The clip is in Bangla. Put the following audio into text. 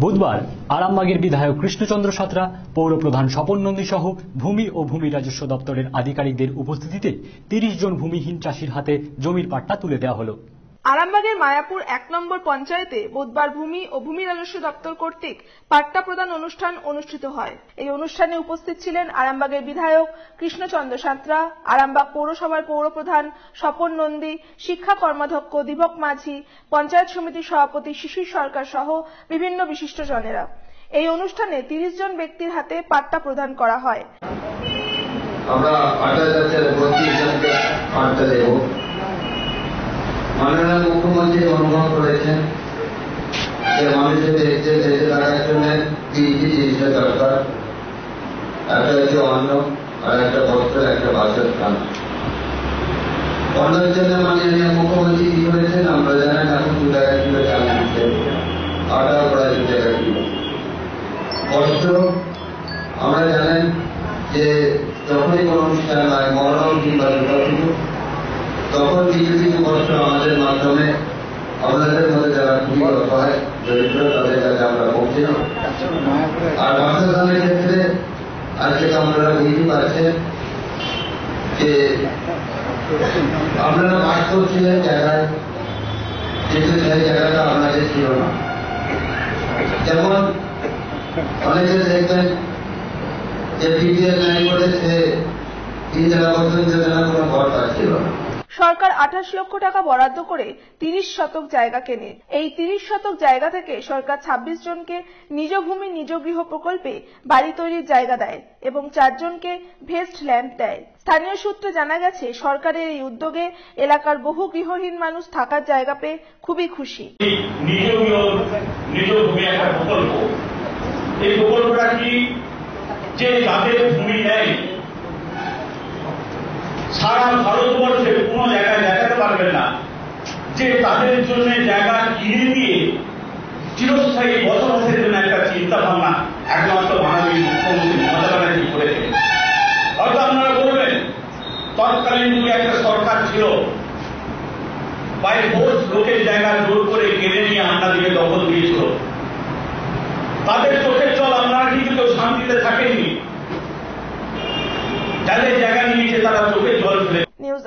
বুধবার আরামবাগের বিধায়ক কৃষ্ণচন্দ্র সাঁতরা, পৌরপ্রধান স্বপন নন্দী সহ ভূমি ও ভূমি রাজস্ব দপ্তরের আধিকারিকদের উপস্থিতিতে ৩০ জন ভূমিহীন চাষির হাতে জমির পাট্টা তুলে দেওয়া হলো। আরামবাগের মায়াপুর ১ নম্বর পঞ্চায়েতে বুধবার ভূমি ও ভূমি রাজস্ব দপ্তর কর্তৃক পাট্টা প্রদান অনুষ্ঠান অনুষ্ঠিত হয়। এই অনুষ্ঠানে উপস্থিত ছিলেন আরামবাগের বিধায়ক কৃষ্ণচন্দ্র সাঁতরা, আরামবাগ পৌরসভার পৌরপ্রধান স্বপন নন্দী, শিক্ষা কর্মাধ্যক্ষ দীপক মাঝি, পঞ্চায়েত সমিতির সভাপতি শিশির সরকার সহ বিভিন্ন বিশিষ্টজনেরা। এই অনুষ্ঠানে ৩০ জন ব্যক্তির হাতে পাট্টা প্রদান করা হয়। আমরা ২৮,০৩২ জনকে পাট্টা দেব। মাননীয় মুখ্যমন্ত্রী অনুভব করেছেন যে মানুষের বেঁচে থাকার জন্য তিনটি জিনিসের দরকার, একটা হচ্ছে অন্ন, আর একটা বস্ত্র, একটা বাসস্থান। অন্নের জন্য মাননীয় মুখ্যমন্ত্রী কি করেছেন আমরা জানেন, এখন ২ টাকা কিলো চাল দিচ্ছে, আটা প্রায় ২ টাকা কিলো। বস্ত্র আমরা জানেন যে যখনই কোনো অনুষ্ঠান হয়, মরণ কিংবা দুর্গাপুজো, তখন কিছু কিছু বস্ত্র আমাদের মাধ্যমে আপনাদের মধ্যে যারা খুবই অসহায় দরিদ্র তাদের কাছে আমরা পৌঁছে। আর বাসস্থানের ক্ষেত্রে আজকে আপনারা বুঝতে পারছেন যে আপনারা বাস করছিলেন জায়গায়, কিন্তু সেই জায়গাটা আপনাদের ছিল না। যেমন অনেকে দেখবেন যে বিপিএল নাই বলে সে ইন্দিরা আবাস যোজনা কোনো ঘর পাচ্ছিল না। সরকার ২৮ লক্ষ টাকা বরাদ্দ করে ৩০ শতক জায়গা কেনে। এই ৩০ শতক জায়গা থেকে সরকার ২৬ জনকে নিজ ভূমি নিজ গৃহ প্রকল্পে বাড়ি তৈরির জায়গা দেয় এবং ৪ জনকে ভেস্ট ল্যান্ড দেয়। স্থানীয় সূত্রে জানা গেছে, সরকারের এই উদ্যোগে এলাকার বহু গৃহহীন মানুষ থাকার জায়গা পেয়ে খুবই খুশি। নিজ ভূমি একটা প্রকল্প, এই প্রকল্পটা কি যে যাদের ভূমি নেই সারা ভারতবর্ষে কোন জায়গায় দেখাতে পারবেন না যে তাদের জন্য জায়গা কিনে দিয়ে চিরস্থায়ী বসবাসের জন্য একটা চিন্তা ভাবনা একমাত্র মাননীয় মুখ্যমন্ত্রী মমতা ব্যানার্জি করেছিলেন। হয়তো আপনারা বলবেন তৎকালীন যুগে একটা সরকার ছিল, বাই ফোর্স লোকের জায়গা জোর করে কেড়ে নিয়ে আপনাদেরকে দখল দিয়েছিল। তাদের চোখের জল আপনারা কিন্তু কেউ শান্তিতে থাকেননি, যাদের জায়গা নিয়েছে তারা চোখের জল ফেলে। নিউজ